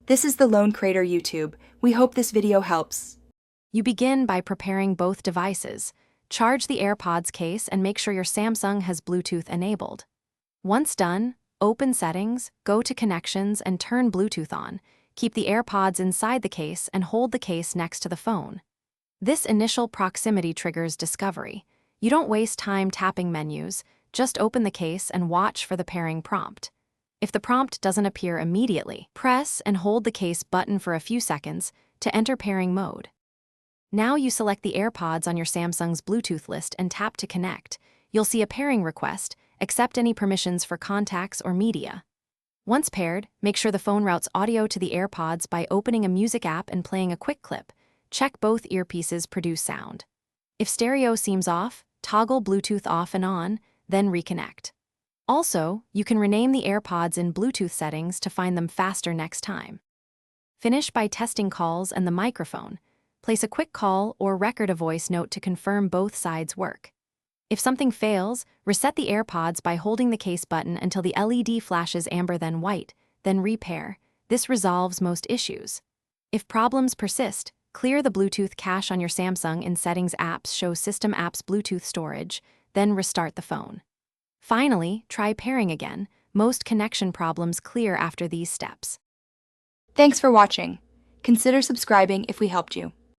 This is the Lone Crater YouTube. We hope this video helps. You begin by preparing both devices. Charge the AirPods case and make sure your Samsung has Bluetooth enabled. Once done, open Settings, go to Connections and turn Bluetooth on. Keep the AirPods inside the case and hold the case next to the phone. This initial proximity triggers discovery. You don't waste time tapping menus, just open the case and watch for the pairing prompt. If the prompt doesn't appear immediately, press and hold the case button for a few seconds to enter pairing mode. Now you select the AirPods on your Samsung's Bluetooth list and tap to connect. You'll see a pairing request. Accept any permissions for contacts or media. Once paired, make sure the phone routes audio to the AirPods by opening a music app and playing a quick clip. Check both earpieces produce sound. If stereo seems off, toggle Bluetooth off and on, then reconnect. Also, you can rename the AirPods in Bluetooth settings to find them faster next time. Finish by testing calls and the microphone. Place a quick call or record a voice note to confirm both sides work. If something fails, reset the AirPods by holding the case button until the LED flashes amber then white, then repair. This resolves most issues. If problems persist, clear the Bluetooth cache on your Samsung in Settings apps, show System apps Bluetooth storage, then restart the phone. Finally, try pairing again. Most connection problems clear after these steps. Thanks for watching. Consider subscribing if we helped you.